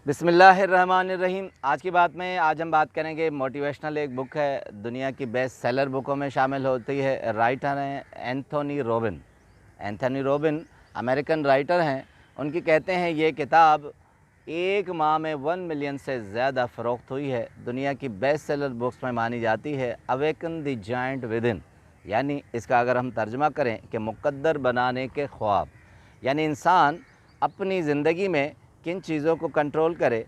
बिस्मिल्लाहिर्रहमानिर्रहीम। आज की बात में हम बात करेंगे मोटिवेशनल एक बुक है, दुनिया की बेस्ट सेलर बुकों में शामिल होती है। राइटर हैं Anthony robin. Anthony robin American writer हैं। उनकी कहते हैं ये किताब एक माह में 1 मिलियन से ज़्यादा फ़रोख्त हुई है। दुनिया की बेस्ट सेलर बुक्स में मानी जाती है। अवेकन द जायंट विदिन, यानी इसका अगर हम तर्जुमा करें कि मुक़द्दर बनाने के ख्वाब, यानी इंसान अपनी ज़िंदगी में किन चीज़ों को कंट्रोल करे।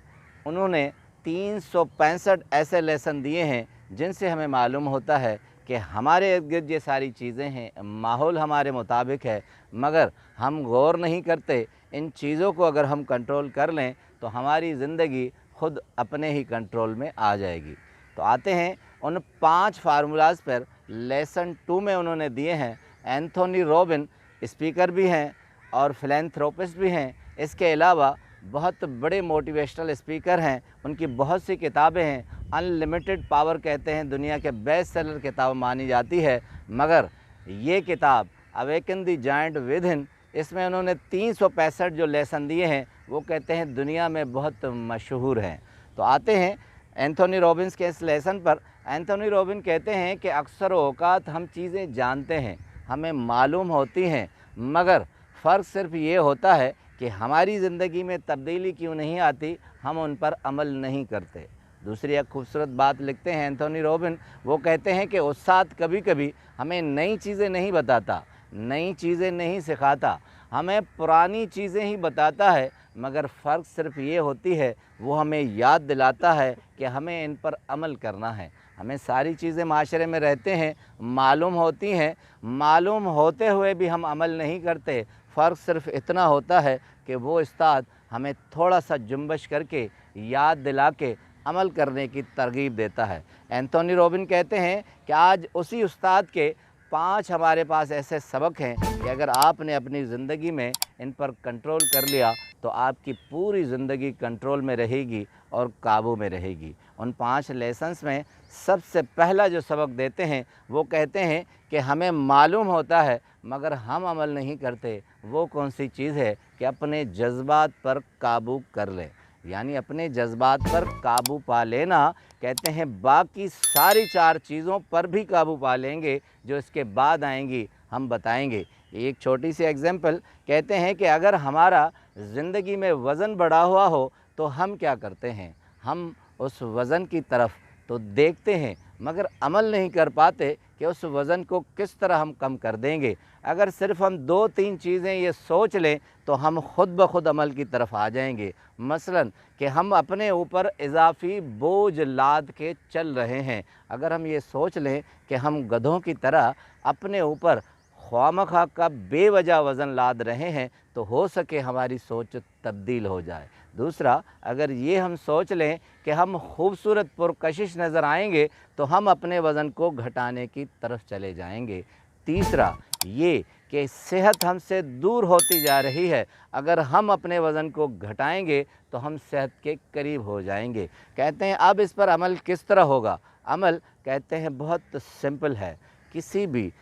उन्होंने 365 ऐसे लेसन दिए हैं जिनसे हमें मालूम होता है कि हमारे इर्द गिर्द ये सारी चीज़ें हैं, माहौल हमारे मुताबिक है, मगर हम गौर नहीं करते। इन चीज़ों को अगर हम कंट्रोल कर लें तो हमारी ज़िंदगी ख़ुद अपने ही कंट्रोल में आ जाएगी। तो आते हैं उन 5 फार्मूलाज़ पर। लेसन 2 में उन्होंने दिए हैं। एंथोनी रॉबिन स्पीकर भी हैं और फिलैंथ्रोपिस्ट भी हैं। इसके अलावा बहुत बड़े मोटिवेशनल स्पीकर हैं। उनकी बहुत सी किताबें हैं। अनलिमिटेड पावर कहते हैं, दुनिया के बेस्ट सेलर किताब मानी जाती है। मगर ये किताब अवेकन द जायंट विदिन, इसमें उन्होंने 365 जो लेसन दिए हैं वो कहते हैं दुनिया में बहुत मशहूर हैं। तो आते हैं एंथोनी रॉबिन्स के इस लेसन पर। एंथोनी रॉबिन कहते हैं कि अक्सर औक़ात हम चीज़ें जानते हैं, हमें मालूम होती हैं, मगर फ़र्क सिर्फ ये होता है कि हमारी ज़िंदगी में तब्दीली क्यों नहीं आती, हम उन पर अमल नहीं करते। दूसरी एक खूबसूरत बात लिखते हैं एंथोनी रॉबिन। वो कहते हैं कि उस्ताद कभी कभी हमें नई चीज़ें नहीं बताता, नई चीज़ें नहीं सिखाता, हमें पुरानी चीज़ें ही बताता है, मगर फ़र्क सिर्फ ये होती है वो हमें याद दिलाता है कि हमें इन पर अमल करना है। हमें सारी चीज़ें माशरे में रहते हैं, मालूम होती हैं, मालूम होते हुए भी हम अमल नहीं करते। फ़र्क सिर्फ इतना होता है कि वो उस्ताद हमें थोड़ा सा जुम्बश करके, याद दिला के अमल करने की तरगीब देता है। एंथोनी रॉबिन कहते हैं कि आज उसी उस्ताद के 5 हमारे पास ऐसे सबक हैं कि अगर आपने अपनी ज़िंदगी में इन पर कंट्रोल कर लिया तो आपकी पूरी ज़िंदगी कंट्रोल में रहेगी और काबू में रहेगी। उन 5 लेसन्स में सबसे पहला जो सबक देते हैं वो कहते हैं कि हमें मालूम होता है मगर हम अमल नहीं करते। वो कौन सी चीज़ है कि अपने जज्बात पर काबू कर लें, यानी अपने जज्बात पर काबू पा लेना। कहते हैं बाकी सारी 4 चीज़ों पर भी काबू पा लेंगे जो इसके बाद आएंगी, हम बताएंगे। एक छोटी सी एग्जांपल कहते हैं कि अगर हमारा ज़िंदगी में वज़न बढ़ा हुआ हो तो हम क्या करते हैं, हम उस वज़न की तरफ तो देखते हैं मगर अमल नहीं कर पाते कि उस वज़न को किस तरह हम कम कर देंगे। अगर सिर्फ़ हम 2-3 चीज़ें ये सोच लें तो हम ख़ुद ब खुद अमल की तरफ आ जाएंगे। मसलन कि हम अपने ऊपर इजाफ़ी बोझ लाद के चल रहे हैं। अगर हम ये सोच लें कि हम गधों की तरह अपने ऊपर ख्वामखा का बेवजह वज़न लाद रहे हैं तो हो सके हमारी सोच तब्दील हो जाए। दूसरा, अगर ये हम सोच लें कि हम खूबसूरत पुरकशिश नज़र आएंगे तो हम अपने वज़न को घटाने की तरफ चले जाएंगे। तीसरा ये कि सेहत हमसे दूर होती जा रही है, अगर हम अपने वज़न को घटाएंगे तो हम सेहत के करीब हो जाएंगे। कहते हैं अब इस पर अमल किस तरह होगा। अमल कहते हैं बहुत सिंपल है। किसी भी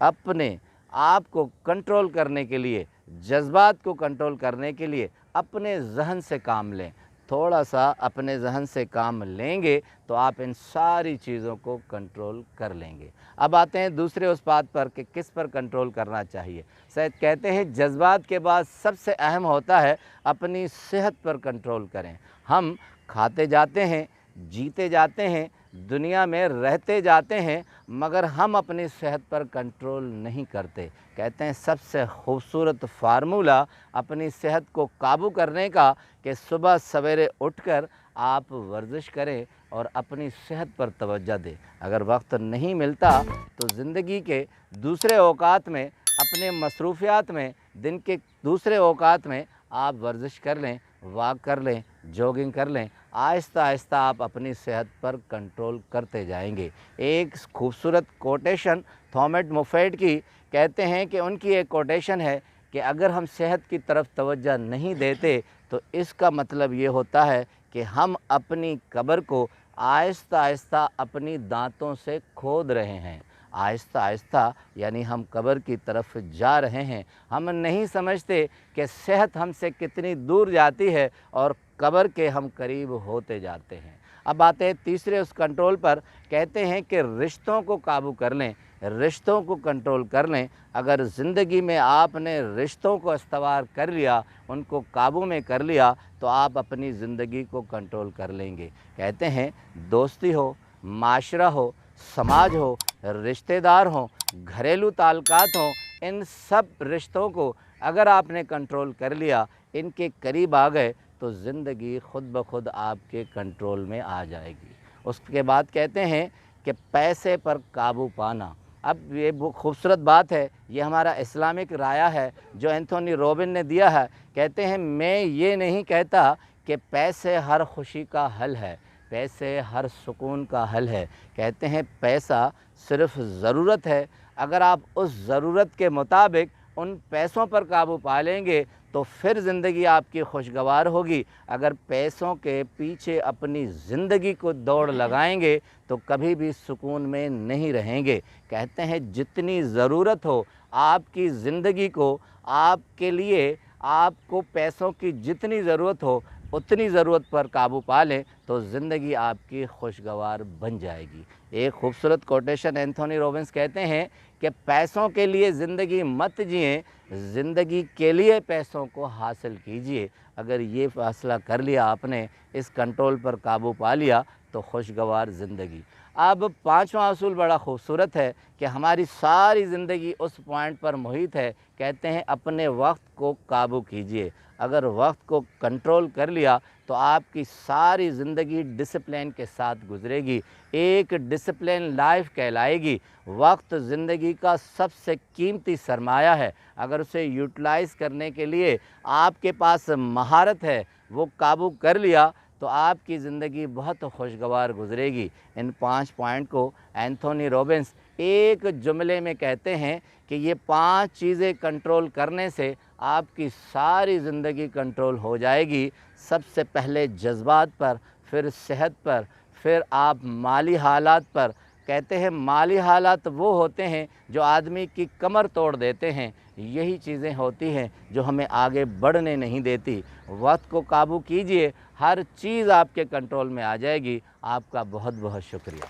अपने आप को कंट्रोल करने के लिए, जज्बात को कंट्रोल करने के लिए अपने जहन से काम लें। थोड़ा सा अपने जहन से काम लेंगे तो आप इन सारी चीज़ों को कंट्रोल कर लेंगे। अब आते हैं दूसरे उस बात पर कि किस पर कंट्रोल करना चाहिए। शायद कहते हैं जज्बात के बाद सबसे अहम होता है अपनी सेहत पर कंट्रोल करें। हम खाते जाते हैं, जीते जाते हैं, दुनिया में रहते जाते हैं, मगर हम अपनी सेहत पर कंट्रोल नहीं करते। कहते हैं सबसे खूबसूरत फार्मूला अपनी सेहत को काबू करने का कि सुबह सवेरे उठकर आप वर्जिश करें और अपनी सेहत पर तवज्जो दें। अगर वक्त नहीं मिलता तो ज़िंदगी के दूसरे औकात में, अपने मसरूफ़ियात में, दिन के दूसरे औकात में आप वर्जिश कर लें, वॉक कर लें, जॉगिंग कर लें। आहिस्ता आहिस्ता आप अपनी सेहत पर कंट्रोल करते जाएंगे। एक खूबसूरत कोटेशन थॉमस मुफेट की कहते हैं कि उनकी एक कोटेशन है कि अगर हम सेहत की तरफ तवज्जो नहीं देते तो इसका मतलब ये होता है कि हम अपनी कब्र को आहिस्ता आहिस्ता अपनी दांतों से खोद रहे हैं। आहिस्ता आहिस्ता यानी हम कब्र की तरफ जा रहे हैं। हम नहीं समझते कि सेहत हमसे कितनी दूर जाती है और قبر کے ہم قریب ہوتے جاتے ہیں۔ اب آتے ہیں تیسرے اس کنٹرول پر، کہتے ہیں کہ رشتوں کو قابو کر لیں، رشتوں کو کنٹرول کر لیں۔ اگر زندگی میں آپ نے رشتوں کو استوار کر لیا، ان کو قابو میں کر لیا، تو آپ اپنی زندگی کو کنٹرول کر لیں گے۔ کہتے ہیں دوستی ہو، معاشرہ ہو، سماج ہو، رشتہ دار ہوں، گھریلو تعلقات ہوں، ان سب رشتوں کو اگر آپ نے کنٹرول کر لیا، ان کے قریب آ گئے، تو زندگی خود بخود آپ کے کنٹرول میں آ جائے گی۔ اس کے بعد کہتے ہیں کہ پیسے پر قابو پانا۔ اب یہ خوبصورت بات ہے، یہ ہمارا اسلامک رایہ ہے جو اینتھونی روبن نے دیا ہے۔ کہتے ہیں میں یہ نہیں کہتا کہ پیسے ہر خوشی کا حل ہے، پیسے ہر سکون کا حل ہے۔ کہتے ہیں پیسہ صرف ضرورت ہے، اگر آپ اس ضرورت کے مطابق ان پیسوں پر قابو پا لیں گے تو پھر زندگی آپ کی خوشگوار ہوگی۔ اگر پیسوں کے پیچھے اپنی زندگی کو دوڑ لگائیں گے تو کبھی بھی سکون میں نہیں رہیں گے۔ کہتے ہیں جتنی ضرورت ہو آپ کی زندگی کو، آپ کے لیے آپ کو پیسوں کی جتنی ضرورت ہو اتنی ضرورت پر قابو پا لیں تو زندگی آپ کی خوشگوار بن جائے گی۔ ایک خوبصورت کوٹیشن اینتھونی روبنس کہتے ہیں کہ پیسوں کے لیے زندگی مت جئیں، زندگی کے لیے پیسوں کو حاصل کیجئے۔ اگر یہ فیصلہ کر لیا آپ نے، اس کنٹرول پر قابو پا لیا، تو خوشگوار زندگی۔ اب پانچواں اصول بڑا خوبصورت ہے کہ ہماری ساری زندگی اس پوائنٹ پر محیط ہے۔ کہتے ہیں اپنے وقت کو قابو کیجئے۔ اگر وقت کو کنٹرول کر لیا تو آپ کی ساری زندگی ڈسپلین کے ساتھ گزرے گی، ایک ڈسپلین لائف کہلائے گی۔ وقت زندگی کا سب سے قیمتی سرمایہ ہے، اگر اسے یوٹیلائز کرنے کے لیے آپ کے پاس مہارت ہے، وہ قابو کر لیا تو آپ کی زندگی بہت خوشگوار گزرے گی۔ ان 5 پوائنٹ کو اینتھونی روبنس ایک جملے میں کہتے ہیں کہ یہ 5 چیزیں کنٹرول کرنے سے آپ کی ساری زندگی کنٹرول ہو جائے گی۔ سب سے پہلے جذبات پر، پھر صحت پر، پھر آپ مالی حالات پر۔ کہتے ہیں مالی حالات وہ ہوتے ہیں جو آدمی کی کمر توڑ دیتے ہیں، یہی چیزیں ہوتی ہیں جو ہمیں آگے بڑھنے نہیں دیتی۔ وقت کو قابو کیجئے، ہر چیز آپ کے کنٹرول میں آ جائے گی۔ آپ کا بہت بہت شکریہ۔